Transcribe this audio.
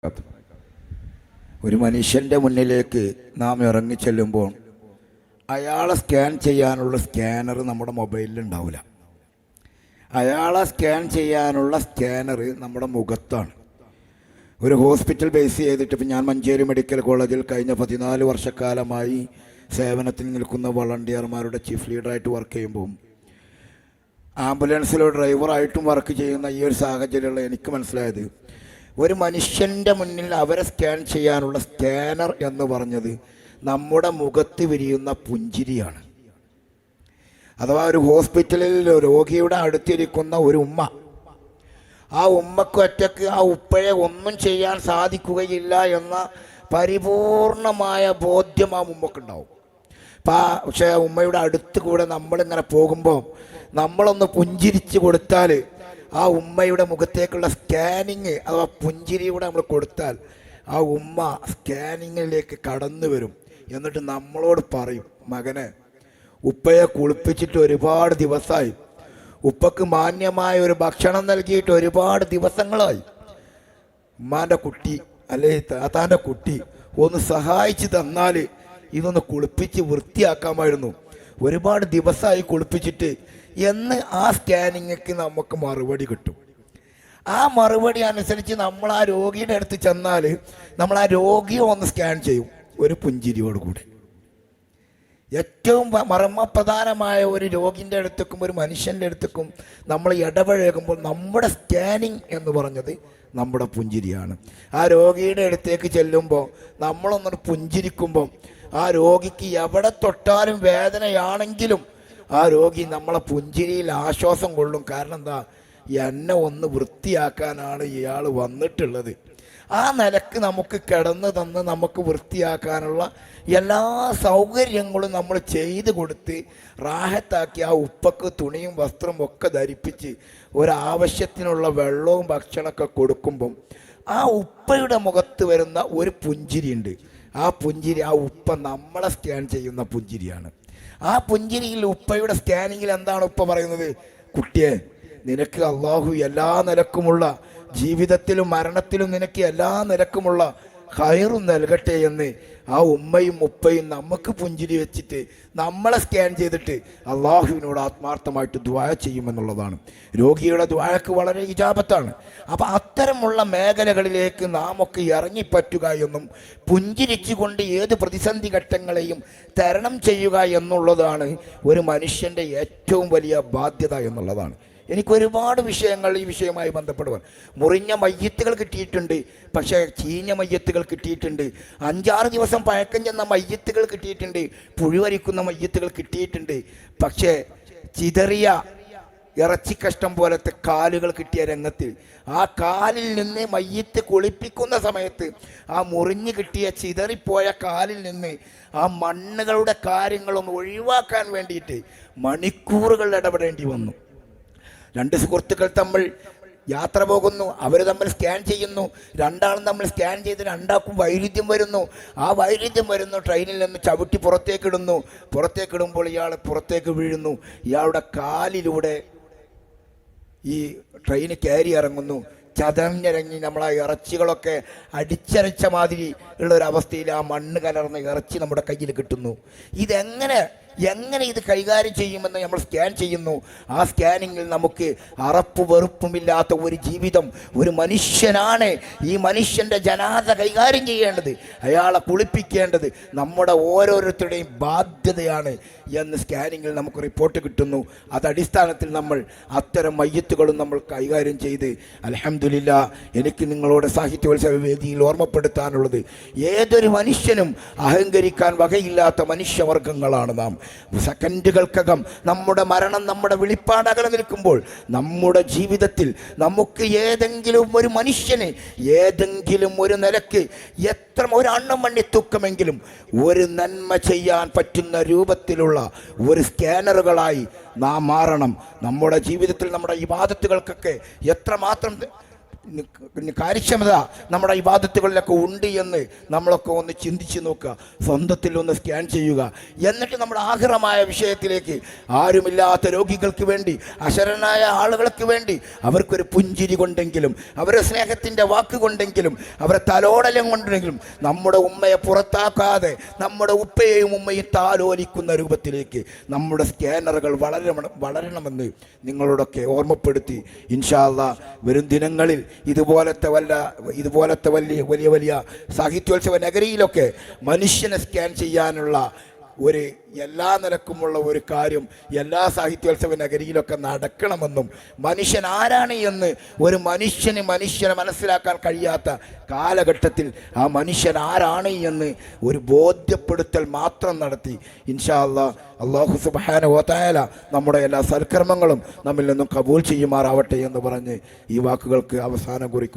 വബറകാതുഹു. ഒരു മനുഷ്യൻ്റെ മുന്നിലേക്ക് നാം ഇറങ്ങിച്ചെല്ലുമ്പോൾ അയാളെ സ്കാൻ ചെയ്യാനുള്ള സ്കാനർ നമ്മുടെ മൊബൈലിൽ ഉണ്ടാവില്ല. അയാളെ സ്കാൻ ചെയ്യാനുള്ള സ്കാനർ നമ്മുടെ മുഖത്താണ്. ഒരു ഹോസ്പിറ്റൽ ബേസ് ചെയ്തിട്ട് ഇപ്പം ഞാൻ മഞ്ചേരി മെഡിക്കൽ കോളേജിൽ കഴിഞ്ഞ 14 വർഷക്കാലമായി സേവനത്തിൽ നിൽക്കുന്ന വളണ്ടിയർമാരുടെ ചീഫ് ലീഡറായിട്ട് വർക്ക് ചെയ്യുമ്പോൾ ആംബുലൻസിലോ ഡ്രൈവറായിട്ടും വർക്ക് ചെയ്യുന്ന ഈ ഒരു സാഹചര്യമുള്ള എനിക്ക് മനസ്സിലായത്, ഒരു മനുഷ്യൻ്റെ മുന്നിൽ അവരെ സ്കാൻ ചെയ്യാനുള്ള സ്കാനർ എന്ന് പറഞ്ഞത് നമ്മുടെ മുഖത്ത് വിരിയുന്ന പുഞ്ചിരിയാണ്. അഥവാ ഒരു ഹോസ്പിറ്റലിൽ രോഗിയുടെ അടുത്തിരിക്കുന്ന ഒരു ഉമ്മ, ആ ഉമ്മക്ക് ഒറ്റക്ക് ആ ഉപ്പയെ ഒന്നും ചെയ്യാൻ സാധിക്കുകയില്ല എന്ന പരിപൂർണമായ ബോധ്യം ആ ഉമ്മക്കുണ്ടാവും. പക്ഷേ ആ ഉമ്മയുടെ അടുത്ത് കൂടെ നമ്മളിങ്ങനെ പോകുമ്പോൾ നമ്മളൊന്ന് പുഞ്ചിരിച്ച് കൊടുത്താൽ, ആ ഉമ്മയുടെ മുഖത്തേക്കുള്ള സ്കാനിങ് അഥവാ പുഞ്ചിരിയുടെ നമ്മൾ കൊടുത്താൽ ആ ഉമ്മ സ്കാനിങ്ങിലേക്ക് കടന്നു വരും. എന്നിട്ട് നമ്മളോട് പറയും, മകനെ, ഉപ്പയെ കുളിപ്പിച്ചിട്ട് ഒരുപാട് ദിവസമായി, ഉപ്പക്ക് മാന്യമായ ഒരു ഭക്ഷണം നൽകിയിട്ട് ഒരുപാട് ദിവസങ്ങളായി, ഉമ്മാൻ്റെ കുട്ടി അല്ലെങ്കിൽ താത്താൻ്റെ കുട്ടി ഒന്ന് സഹായിച്ച് തന്നാൽ ഇതൊന്ന് കുളിപ്പിച്ച് വൃത്തിയാക്കാമായിരുന്നു, ഒരുപാട് ദിവസമായി കുളിപ്പിച്ചിട്ട് എന്ന് ആ സ്കാനിങ്ങിക്ക് നമുക്ക് മറുപടി കിട്ടും. ആ മറുപടി അനുസരിച്ച് നമ്മൾ ആ രോഗിയുടെ അടുത്ത് ചെന്നാൽ നമ്മൾ ആ രോഗിയെ ഒന്ന് സ്കാൻ ചെയ്യും ഒരു പുഞ്ചിരിയോടുകൂടി. ഏറ്റവും മർമ്മപ്രധാനമായ ഒരു രോഗിൻ്റെ അടുത്തേക്കും ഒരു മനുഷ്യൻ്റെ അടുത്തേക്കും നമ്മൾ ഇടപഴകുമ്പോൾ നമ്മുടെ സ്കാനിങ് എന്ന് പറഞ്ഞത് നമ്മുടെ പുഞ്ചിരിയാണ്. ആ രോഗിയുടെ അടുത്തേക്ക് ചെല്ലുമ്പോൾ നമ്മളൊന്നൊരു പുഞ്ചിരിക്കുമ്പം ആ രോഗിക്ക് എവിടെ തൊട്ടാലും വേദനയാണെങ്കിലും ആ രോഗി നമ്മളെ പുഞ്ചിരിയിൽ ആശ്വാസം കൊള്ളും. കാരണം എന്താ, എന്നെ ഒന്ന് വൃത്തിയാക്കാനാണ് ഇയാൾ വന്നിട്ടുള്ളത്. ആ നിലക്ക് നമുക്ക് കിടന്ന് തന്ന് നമുക്ക് വൃത്തിയാക്കാനുള്ള എല്ലാ സൗകര്യങ്ങളും നമ്മൾ ചെയ്ത് കൊടുത്ത് റാഹത്താക്കി ആ ഉപ്പക്ക് തുണിയും വസ്ത്രവും ഒക്കെ ധരിപ്പിച്ച് ഒരാവശ്യത്തിനുള്ള വെള്ളവും ഭക്ഷണമൊക്കെ കൊടുക്കുമ്പം ആ ഉപ്പയുടെ മുഖത്ത് വരുന്ന ഒരു പുഞ്ചിരിയുണ്ട്. ആ പുഞ്ചിരി ആ ഉപ്പ നമ്മളെ സ്കാൻ ചെയ്യുന്ന പുഞ്ചിരിയാണ്. ആ പുഞ്ചിരിയിൽ ഉപ്പയുടെ സ്കാനിങ്ങിൽ എന്താണ് ഉപ്പ പറയുന്നത്? കുട്ടിയെ, നിനക്ക് അള്ളാഹു എല്ലാ നിലക്കുമുള്ള ജീവിതത്തിലും മരണത്തിലും നിനക്ക് എല്ലാ നിലക്കുമുള്ള ഖൈറും നൽകട്ടെ എന്ന് ആ ഉമ്മയും ഉപ്പയും നമുക്ക് പുഞ്ചിരി വെച്ചിട്ട് നമ്മളെ സ്കാൻ ചെയ്തിട്ട് അള്ളാഹുവിനോട് ആത്മാർത്ഥമായിട്ട് ദുആ ചെയ്യുമെന്നുള്ളതാണ്. രോഗിയുടെ ദുആക്ക് വളരെ ഇജാബത്താണ്. അപ്പം അത്തരമുള്ള മേഖലകളിലേക്ക് നാം ഒക്കെ ഇറങ്ങിപ്പറ്റുക എന്നും പുഞ്ചിരിച്ചുകൊണ്ട് ഏത് പ്രതിസന്ധി ഘട്ടങ്ങളെയും തരണം ചെയ്യുക എന്നുള്ളതാണ് ഒരു മനുഷ്യൻ്റെ ഏറ്റവും വലിയ ബാധ്യത എന്നുള്ളതാണ്. എനിക്കൊരുപാട് വിഷയങ്ങൾ ഈ വിഷയവുമായി ബന്ധപ്പെടുവാൻ, മുറിഞ്ഞ മയ്യത്തുകൾ കിട്ടിയിട്ടുണ്ട്, പക്ഷേ ചീഞ്ഞ മയ്യത്തുകൾ കിട്ടിയിട്ടുണ്ട്, 5-6 ദിവസം പഴക്കം ചെന്ന മയ്യത്തുകൾ കിട്ടിയിട്ടുണ്ട്, പുഴുവരിക്കുന്ന മയ്യത്തുകൾ കിട്ടിയിട്ടുണ്ട്, പക്ഷേ ചിതറിയ ഇറച്ചിക്കഷ്ടം പോലത്തെ കാലുകൾ കിട്ടിയ രംഗത്ത് ആ കാലിൽ നിന്ന് മയ്യത്ത് കുളിപ്പിക്കുന്ന സമയത്ത് ആ മുറിഞ്ഞു കിട്ടിയ ചിതറിപ്പോയ കാലിൽ നിന്ന് ആ മണ്ണുകളുടെ കാര്യങ്ങളൊന്ന് ഒഴിവാക്കാൻ വേണ്ടിയിട്ട് മണിക്കൂറുകൾ ഇടപെടേണ്ടി വന്നു. 2 സുഹൃത്തുക്കൾ തമ്മിൽ യാത്ര പോകുന്നു, അവർ തമ്മിൽ സ്കാൻ ചെയ്യുന്നു, രണ്ടാളും തമ്മിൽ സ്കാൻ ചെയ്ത് രണ്ടാൾക്കും വൈരുദ്ധ്യം വരുന്നു. ആ വൈരുദ്ധ്യം വരുന്നു, ട്രെയിനിൽ നിന്ന് ചവിട്ടി പുറത്തേക്കിടുന്നു. പുറത്തേക്കിടുമ്പോൾ ഇയാൾ പുറത്തേക്ക് വീഴുന്നു. ഇയാളുടെ കാലിലൂടെ ഈ ട്രെയിന് കയറി ഇറങ്ങുന്നു. ചതഞ്ഞിറങ്ങി നമ്മളാ ഇറച്ചികളൊക്കെ അടിച്ചരച്ച മാതിരി ഉള്ളൊരവസ്ഥയിൽ ആ മണ്ണ് കലർന്ന ഇറച്ചി നമ്മുടെ കയ്യിൽ കിട്ടുന്നു. എങ്ങനെ ഇത് കൈകാര്യം ചെയ്യുമെന്ന് നമ്മൾ സ്കാൻ ചെയ്യുന്നു. ആ സ്കാനിങ്ങിൽ നമുക്ക് അറപ്പും വെറുപ്പുമില്ലാത്ത ഒരു ജീവിതം, ഒരു മനുഷ്യനാണ് ഈ മനുഷ്യൻ്റെ ജനാദ കൈകാര്യം ചെയ്യേണ്ടത്, അയാളെ കുളിപ്പിക്കേണ്ടത് നമ്മുടെ ഓരോരുത്തരുടെയും ബാധ്യതയാണ് എന്ന് സ്കാനിങ്ങിൽ നമുക്ക് റിപ്പോർട്ട് കിട്ടുന്നു. അതടിസ്ഥാനത്തിൽ നമ്മൾ അത്തരം മയ്യത്തുകളും നമ്മൾ കൈകാര്യം ചെയ്ത് അൽഹംദുലില്ലാ, എനിക്ക് നിങ്ങളോട് സാഹിത്യോത്സവ വേദിയിൽ ഓർമ്മപ്പെടുത്താനുള്ളത്, ഏതൊരു മനുഷ്യനും അഹങ്കരിക്കാൻ വകയില്ലാത്ത മനുഷ്യവർഗങ്ങളാണ് നാം. സെക്കൻഡുകൾക്കകം നമ്മുടെ മരണം നമ്മുടെ വിളിപ്പാടകലെ നിൽക്കുമ്പോൾ നമ്മുടെ ജീവിതത്തിൽ നമുക്ക് ഏതെങ്കിലും ഒരു മനുഷ്യന് ഏതെങ്കിലും ഒരു നിലക്ക് എത്ര ഒരു അണ്ണമണ്ണി തൂക്കമെങ്കിലും ഒരു നന്മ ചെയ്യാൻ പറ്റുന്ന രൂപത്തിലുള്ള ഒരു സ്കാനറുകളായി നാം മാറണം. നമ്മുടെ ജീവിതത്തിൽ നമ്മുടെ ഇബാദത്തുകൾക്കൊക്കെ എത്രമാത്രം കാര്യക്ഷമത നമ്മുടെ ഇബാദത്തുകളിലൊക്കെ ഉണ്ട് എന്ന് നമ്മളൊക്കെ ഒന്ന് ചിന്തിച്ച് നോക്കുക, സ്വന്തത്തിൽ ഒന്ന് സ്കാൻ ചെയ്യുക. എന്നിട്ട് നമ്മുടെ ആഖിറമായ വിഷയത്തിലേക്ക്, ആരുമില്ലാത്ത രോഗികൾക്ക് വേണ്ടി, അശരണായ ആളുകൾക്ക് വേണ്ടി അവർക്കൊരു പുഞ്ചിരി കൊണ്ടെങ്കിലും, അവരുടെ സ്നേഹത്തിൻ്റെ വാക്ക് കൊണ്ടെങ്കിലും, അവരെ തലോടലം കൊണ്ടെങ്കിലും, നമ്മുടെ ഉമ്മയെ പുറത്താക്കാതെ നമ്മുടെ ഉപ്പയെയും ഉമ്മയും താലോലിക്കുന്ന രൂപത്തിലേക്ക് നമ്മുടെ സ്കാനറുകൾ വളരണമെന്ന് നിങ്ങളോടൊക്കെ ഓർമ്മപ്പെടുത്തി ഇൻഷാ അല്ലാഹ് വരും ദിനങ്ങളിൽ ഇതുപോലത്തെ വലിയ വലിയ വലിയ സാഹിത്യോത്സവ നഗരിയിലൊക്കെ മനുഷ്യനെ സ്കാൻ ചെയ്യാനുള്ള ഒരു എല്ലാ നിലക്കുമുള്ള ഒരു കാര്യം എല്ലാ സാഹിത്യോത്സവ നഗരിയിലൊക്കെ നടക്കണമെന്നും, മനുഷ്യൻ ആരാണ് എന്ന് ഒരു മനുഷ്യനെ മനസ്സിലാക്കാൻ കഴിയാത്ത കാലഘട്ടത്തിൽ ആ മനുഷ്യൻ ആരാണ് എന്ന് ഒരു ബോധ്യപ്പെടുത്തൽ മാത്രം നടത്തി ഇൻഷാ അല്ലാഹ് അല്ലാഹു സുബ്ഹാനഹു വ തആല നമ്മുടെ എല്ലാ സൽക്കർമ്മങ്ങളും നമ്മിൽ നിന്നും കബൂൽ ചെയ്യുമാറാവട്ടെ എന്ന് പറഞ്ഞ് ഈ വാക്കുകൾക്ക് അവസാനം കുറിക്കുന്നു.